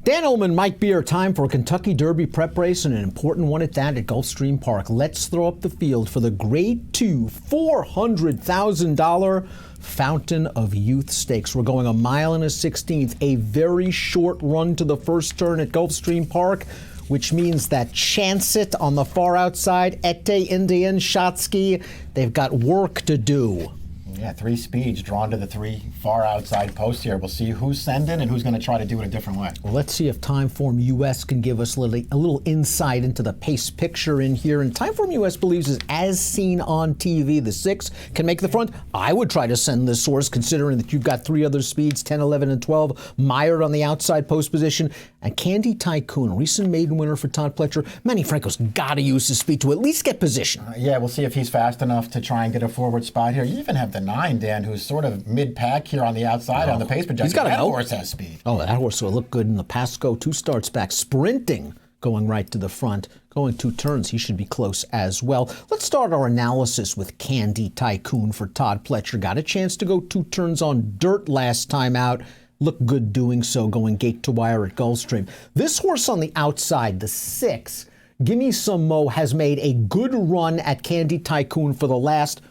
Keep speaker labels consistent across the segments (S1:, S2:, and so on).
S1: Dan Illman, Mike Beer, time for a Kentucky Derby prep race and an important one at that at Gulfstream Park. Let's throw up the field for the Grade 2 $400,000 Fountain of Youth Stakes. We're going 1 1/16, a very short run to the first turn at Gulfstream Park, which means that Chance It on the far outside, Ete Indian, Shotsky, they've got work to do.
S2: Yeah, 3 speeds drawn to the 3 far outside posts here. We'll see who's sending and who's going to try to do it a different way.
S1: Well, let's see if Timeform US can give us a little insight into the pace picture in here. And Timeform US believes is as seen on TV. The 6 can make the front. I would try to send this source, considering that you've got 3 other speeds, 10, 11, and 12, mired on the outside post position. And Candy Tycoon, recent maiden winner for Todd Pletcher. Manny Franco's got to use his speed to at least get position.
S2: Yeah, we'll see if he's fast enough to try and get a forward spot here. You even have the 9, Dan, who's sort of mid-pack here on the outside on the pace projection.
S1: He's got
S2: that horse has speed.
S1: Oh, that horse will look good in the Pasco. 2 starts back, sprinting, going right to the front, going 2 turns. He should be close as well. Let's start our analysis with Candy Tycoon for Todd Pletcher. Got a chance to go 2 turns on dirt last time out. Looked good doing so, going gate to wire at Gulfstream. This horse on the outside, the 6, Gimme Some Mo, has made a good run at Candy Tycoon for the last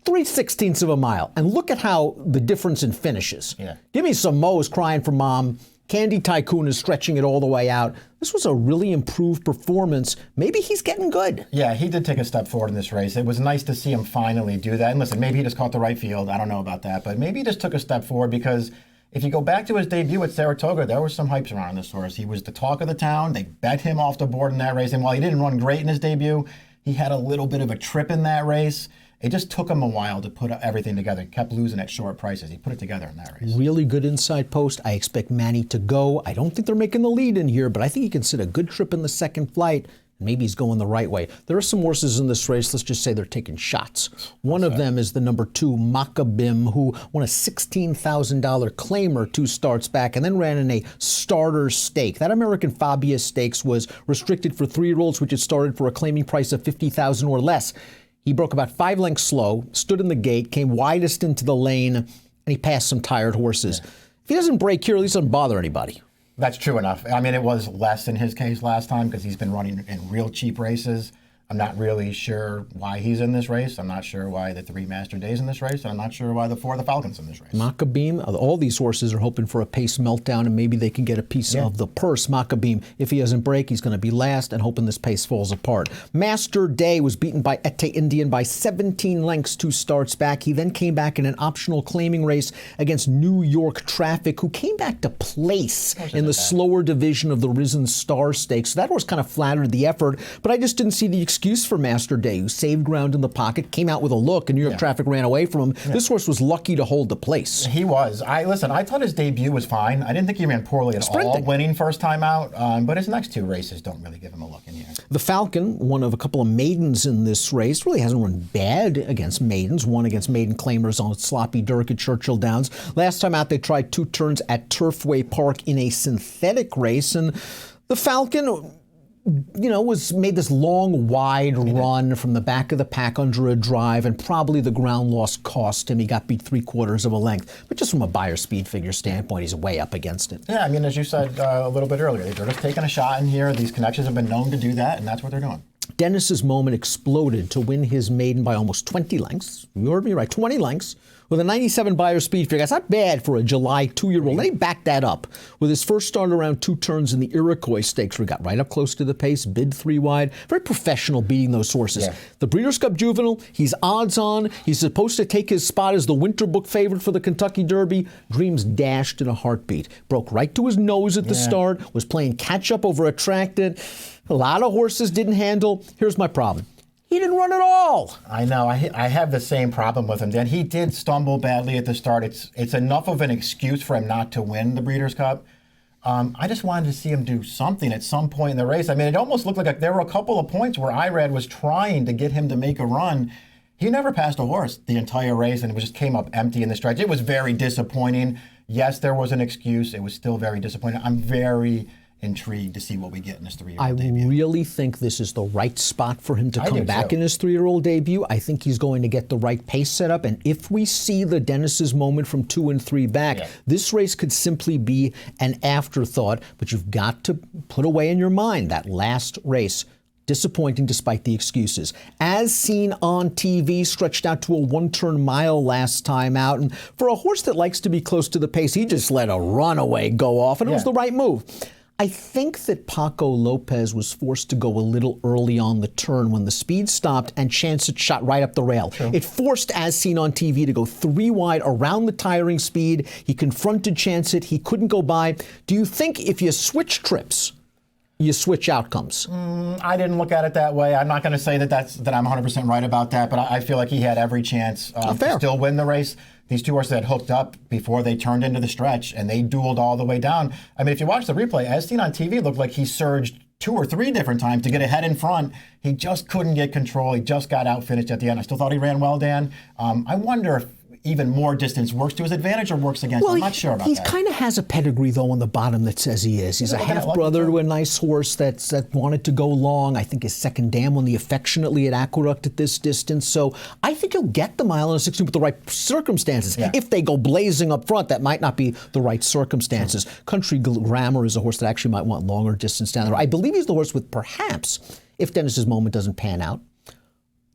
S1: 3/16 of a mile. And look at how the difference in finishes.
S2: Yeah.
S1: Gimme Some Mo is crying for mom. Candy Tycoon is stretching it all the way out. This was a really improved performance. Maybe he's getting good.
S2: Yeah, he did take a step forward in this race. It was nice to see him finally do that. And listen, maybe he just caught the right field. I don't know about that. But maybe he just took a step forward, because if you go back to his debut at Saratoga, there was some hype around this horse. He was the talk of the town. They bet him off the board in that race. And while he didn't run great in his debut, he had a little bit of a trip in that race. It just took him a while to put everything together. He kept losing at short prices. He put it together in that race.
S1: Really good inside post. I expect Manny to go. I don't think they're making the lead in here, but I think he can sit a good trip in the second flight. Maybe he's going the right way. There are some horses in this race, let's just say they're taking shots. One of them is the number 2, Maccabim, who won a $16,000 claimer 2 starts back and then ran in a starter stake. That American Fabia Stakes was restricted for 3-year-olds, which had started for a claiming price of $50,000 or less. He broke about 5 lengths slow, stood in the gate, came widest into the lane, and he passed some tired horses. Yeah. If he doesn't break here, at least doesn't bother anybody.
S2: That's true enough. I mean, it was less in his case last time because he's been running in real cheap races. I'm not really sure why he's in this race. I'm not sure why the 3 Master Days in this race. And I'm not sure why the 4 of the Falcons in this race.
S1: Maccabim, all these horses are hoping for a pace meltdown, and maybe they can get a piece of the purse. Maccabim, if he doesn't break, he's going to be last, and hoping this pace falls apart. Master Day was beaten by Ete Indian by 17 lengths 2 starts back. He then came back in an optional claiming race against New York Traffic, who came back to place in the slower division of the Risen Star Stakes. So that horse kind of flattered the effort, but I just didn't see the excuse for Master Day, who saved ground in the pocket, came out with a look, and New York Traffic ran away from him. This horse was lucky to hold the place.
S2: He was. I thought his debut was fine. I didn't think he ran poorly at all, winning first time out, but his next 2 races don't really give him a look in here.
S1: The Falcon, one of a couple of maidens in this race, really hasn't run bad against maidens. Won against maiden claimers on sloppy dirt at Churchill Downs. Last time out, they tried 2 turns at Turfway Park in a synthetic race, and the Falcon, made this long, wide run from the back of the pack under a drive, and probably the ground loss cost him. He got beat 3/4 of a length. But just from a buyer speed figure standpoint, he's way up against it.
S2: Yeah, I mean, as you said a little bit earlier, they're just taking a shot in here. These connections have been known to do that, and that's what they're doing.
S1: Dennis's Moment exploded to win his maiden by almost 20 lengths. You heard me right, 20 lengths. With a 97 buyer speed figure. That's not bad for a July 2-year-old. Let me back that up. With his first start around 2 turns in the Iroquois Stakes, we got right up close to the pace, bid 3 wide. Very professional beating those horses. Yeah. The Breeders' Cup Juvenile, he's odds on. He's supposed to take his spot as the Winter Book favorite for the Kentucky Derby. Dreams dashed in a heartbeat. Broke right to his nose at the start, was playing catch-up over a track that a lot of horses didn't handle. Here's my problem. He didn't run at all.
S2: I know. I have the same problem with him, Dan. He did stumble badly at the start. It's enough of an excuse for him not to win the Breeders' Cup. I just wanted to see him do something at some point in the race. I mean, it almost looked like there were a couple of points where Irad was trying to get him to make a run. He never passed a horse the entire race, and it just came up empty in the stretch. It was very disappointing. Yes, there was an excuse. It was still very disappointing. I'm very intrigued to see what we get in this 3-year-old
S1: I
S2: debut.
S1: really think this is the right spot for him to
S2: I
S1: come
S2: do,
S1: back
S2: too.
S1: in his 3-year-old debut. I think he's going to get the right pace set up. And if we see the Dennis's moment from 2 and 3 back, this race could simply be an afterthought. But you've got to put away in your mind that last race. Disappointing despite the excuses. As seen on TV, stretched out to a 1-turn mile last time out. And for a horse that likes to be close to the pace, he just let a runaway go off, and it was the right move. I think that Paco Lopez was forced to go a little early on the turn when the speed stopped and Chance It shot right up the rail. True. It forced, as seen on TV, to go 3 wide around the tiring speed. He confronted Chance It. He couldn't go by. Do you think if you switch trips, you switch outcomes?
S2: I didn't look at it that way. I'm not going to say that I'm 100% right about that, but I feel like he had every chance to still win the race. These two horses had hooked up before they turned into the stretch, and they dueled all the way down. I mean, if you watch the replay, as seen on TV, it looked like he surged 2 or 3 different times to get ahead in front. He just couldn't get control. He just got out-finished at the end. I still thought he ran well, Dan. I wonder if even more distance works to his advantage or works against him. I'm not sure about that.
S1: He kind of has a pedigree, though, on the bottom that says he is. He's a half-brother to a nice horse that wanted to go long. I think his second dam won the affectionately at Aqueduct at this distance. So I think he'll get the mile and 16 with the right circumstances. Yeah. If they go blazing up front, that might not be the right circumstances. Country Grammar is a horse that actually might want longer distance down there. I believe he's the horse with perhaps, if Dennis's moment doesn't pan out,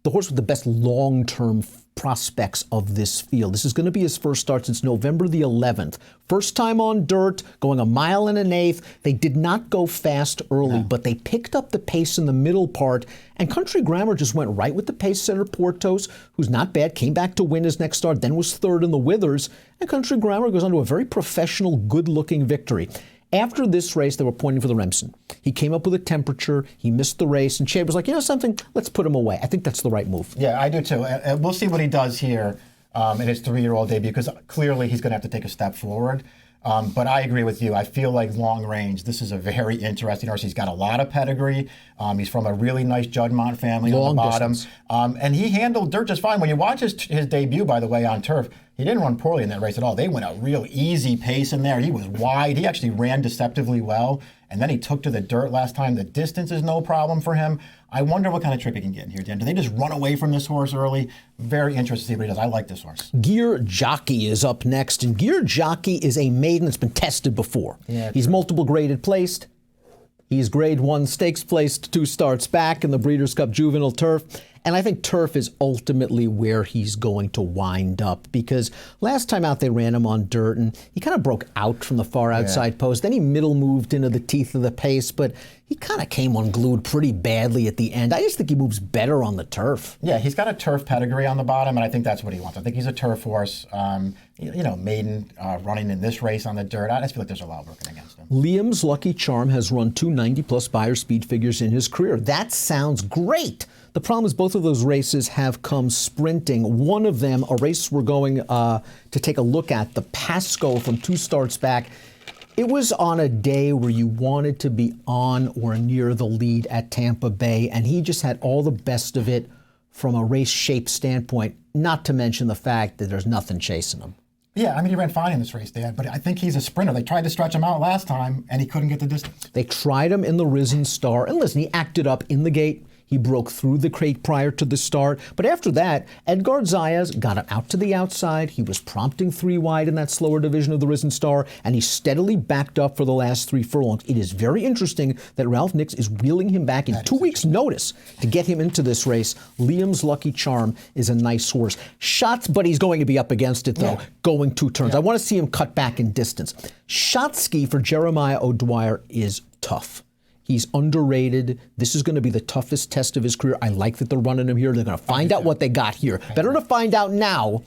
S1: the horse with the best long-term prospects of this field. This is going to be his first start since November the 11th. First time on dirt, going 1 1/8. They did not go fast early, but they picked up the pace in the middle part, and Country Grammar just went right with the pace setter Portos, who's not bad, came back to win his next start, then was third in the Withers, and Country Grammar goes on to a very professional, good-looking victory. After this race, they were pointing for the Remsen. He came up with a temperature, he missed the race, and Chad was like, you know something, let's put him away. I think that's the right move.
S2: Yeah, I do too. We'll see what he does here in his 3-year-old debut, because clearly he's going to have to take a step forward. But I agree with you. I feel like long range, this is a very interesting horse. He's got a lot of pedigree. He's from a really nice Juddmonte family on the bottom. And he handled dirt just fine. When you watch his debut, by the way, on turf, he didn't run poorly in that race at all. They went a real easy pace in there. He was wide. He actually ran deceptively well. And then he took to the dirt last time. The distance is no problem for him. I wonder what kind of trick he can get in here, Dan. Do they just run away from this horse early? Very interested to see what he does. I like this horse.
S1: Gear Jockey is up next. And Gear Jockey is a maiden that's been tested before. Yeah, he's multiple graded placed. He's grade 1 stakes placed 2 starts back in the Breeders' Cup Juvenile Turf. And I think turf is ultimately where he's going to wind up, because last time out they ran him on dirt and he kind of broke out from the far outside post. Then he middle moved into the teeth of the pace, but he kind of came unglued pretty badly at the end. I just think he moves better on the turf.
S2: Yeah, he's got a turf pedigree on the bottom, and I think that's what he wants. I think he's a turf horse. Maiden running in this race on the dirt. I just feel like there's a lot working against him.
S1: Liam's Lucky Charm has run 2 90-plus Beyer speed figures in his career. That sounds great. The problem is both of those races have come sprinting. One of them, a race we're going to take a look at, the Pasco from 2 starts back. It was on a day where you wanted to be on or near the lead at Tampa Bay, and he just had all the best of it from a race shape standpoint, not to mention the fact that there's nothing chasing him.
S2: Yeah, I mean, he ran fine in this race, Dan, but I think he's a sprinter. They tried to stretch him out last time, and he couldn't get the distance.
S1: They tried him in the Risen Star, and listen, he acted up in the gate. He broke through the crate prior to the start. But after that, Edgar Zayas got him out to the outside. He was prompting 3 wide in that slower division of the Risen Star, and he steadily backed up for the last 3 furlongs. It is very interesting that Ralph Nix is wheeling him back in 2 weeks' notice to get him into this race. Liam's Lucky Charm is a nice horse. Shots, but he's going to be up against it, though, going 2 turns. I want to see him cut back in distance. Shotski for Jeremiah O'Dwyer is tough. He's underrated. This is going to be the toughest test of his career. I like that they're running him here. They're going to find out what they got here. Better to find out now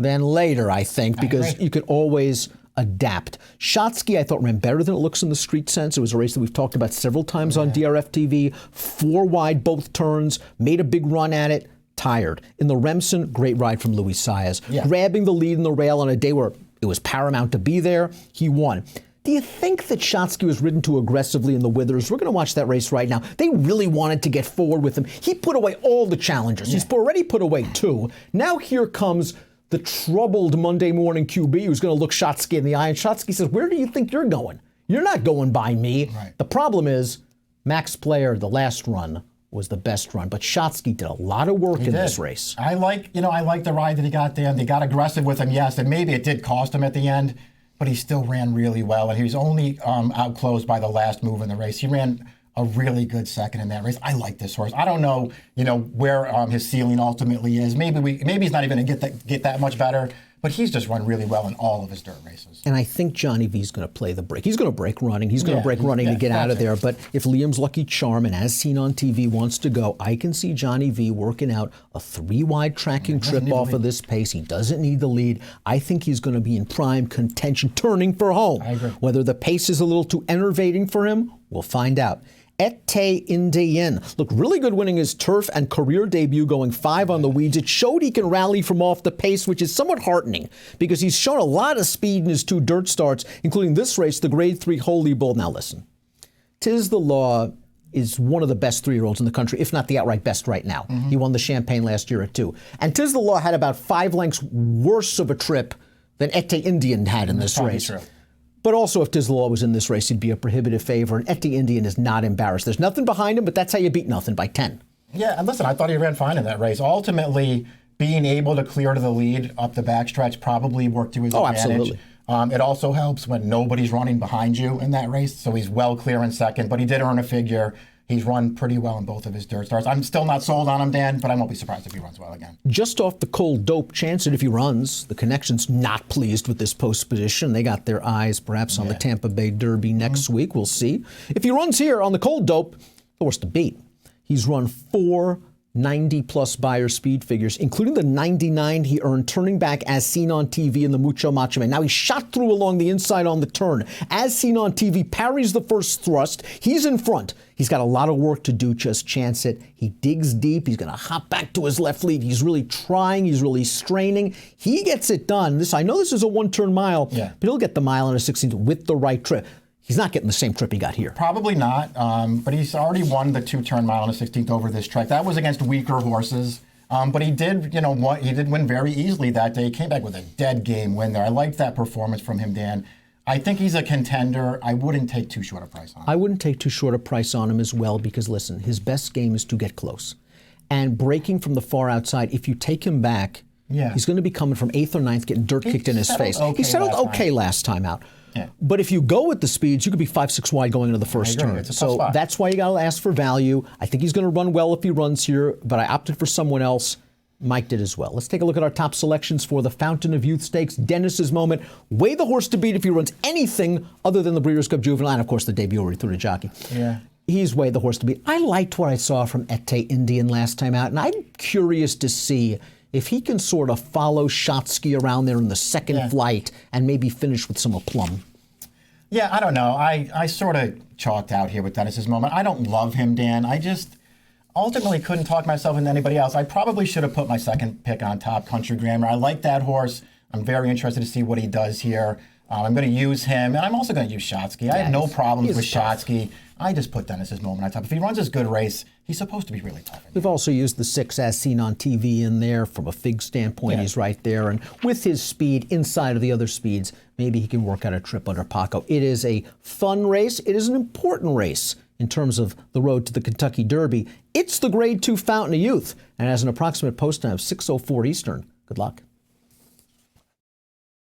S1: than later, I think, because you can always adapt. Shotsky, I thought, ran better than it looks in the street sense. It was a race that we've talked about several times on DRFTV. 4 wide both turns, made a big run at it, tired. In the Remsen, great ride from Luis Saez. Grabbing the lead in the rail on a day where it was paramount to be there, he won. Do you think that Shotsky was ridden too aggressively in the Withers? We're going to watch that race right now. They really wanted to get forward with him. He put away all the challengers. He's already put away 2. Now here comes the troubled Monday morning QB who's going to look Shotsky in the eye. And Shotsky says, where do you think you're going? You're not going by me.
S2: Right.
S1: The problem is, Max Player, the last run, was the best run. But Shotsky did a lot of work in this race.
S2: I like the ride that he got there. They got aggressive with him, yes, and maybe it did cost him at the end, but he still ran really well, and he was only outclosed by the last move in the race. He ran a really good second in that race. I like this horse. I don't know, where his ceiling ultimately is. Maybe he's not even going to get that much better. But he's just run really well in all of his dirt races.
S1: And I think Johnny V's going to play the break. He's going to break running. He's going to break running to get out of there. But if Liam's Lucky Charm, and as seen on TV, wants to go, I can see Johnny V working out a 3-wide tracking trip off of this pace. He doesn't need the lead. I think he's going to be in prime contention, turning for home.
S2: I agree.
S1: Whether the pace is a little too enervating for him, we'll find out. Ete Indian. Look, really good winning his turf and career debut, going 5 on the weeds. It showed he can rally from off the pace, which is somewhat heartening because he's shown a lot of speed in his 2 dirt starts, including this race, the Grade 3 Holy Bull. Now listen, Tiz the Law is one of the best 3-year-olds in the country, if not the outright best right now. He won the Champagne last year at 2. And Tiz the Law had about 5 lengths worse of a trip than Ete Indian had in this race.
S2: True.
S1: But also, if Tiz the Law was in this race, he'd be a prohibitive favor. And Ete Indian is not embarrassed. There's nothing behind him, but that's how you beat nothing, by 10.
S2: Yeah, and listen, I thought he ran fine in that race. Ultimately, being able to clear to the lead up the backstretch probably worked to his advantage.
S1: Absolutely.
S2: It also helps when nobody's running behind you in that race, so he's well clear in second. But he did earn a figure. He's run pretty well in both of his dirt starts. I'm still not sold on him, Dan, but I won't be surprised if he runs well again.
S1: Just off the cold dope chance that if he runs, the Connection's not pleased with this post position. They got their eyes perhaps on the Tampa Bay Derby next week. We'll see. If he runs here on the cold dope, the horse to beat. He's run 4 90-plus buyer speed figures, including the 99 he earned turning back as seen on TV in the Mucho Macho Man. Now, he shot through along the inside on the turn. As seen on TV, parries the first thrust. He's in front. He's got a lot of work to do. Just chance it. He digs deep. He's going to hop back to his left lead. He's really trying. He's really straining. He gets it done. I know this is a one-turn mile, but he'll get the mile in a 16th with the right trip. He's not getting the same trip he got here.
S2: Probably not, but he's already won the 2-turn mile and a 16th over this track. That was against weaker horses, but he did, he did win very easily that day. He came back with a dead game win there. I liked that performance from him, Dan. I think he's a contender. I wouldn't take too short a price on him.
S1: I wouldn't take too short a price on him as well because, listen, his best game is to get close. And breaking from the far outside, if you take him back, he's going to be coming from 8th or 9th, getting dirt kicked in his face. He settled okay last time out. Yeah. But if you go with the speeds, you could be 5-6 wide going into the first turn. So that's why you got to ask for value. I think he's going to run well if he runs here, but I opted for someone else. Mike did as well. Let's take a look at our top selections for the Fountain of Youth Stakes. Dennis's moment. Weigh the horse to beat if he runs anything other than the Breeders' Cup Juvenile, and of course the debut where he threw to Jockey.
S2: Yeah.
S1: He's weighed the horse to beat. I liked what I saw from Ete Indian last time out, and I'm curious to see if he can sort of follow Shotsky around there in the second flight and maybe finish with some aplomb.
S2: Yeah, I don't know. I sort of chalked out here with Dennis's moment. I don't love him, Dan. I just ultimately couldn't talk myself into anybody else. I probably should have put my second pick on top, Country Grammar. I like that horse. I'm very interested to see what he does here. I'm going to use him, and I'm also going to use Shotsky. I have no problems with Shotsky. I just put Dennis's moment on top. If he runs his good race, he's supposed to be really tough.
S1: We've also used the 6 as seen on TV in there. From a fig standpoint, he's right there. And with his speed inside of the other speeds, maybe he can work out a trip under Paco. It is a fun race. It is an important race in terms of the road to the Kentucky Derby. It's the Grade 2 Fountain of Youth, and has an approximate post time of 6:04 Eastern. Good luck.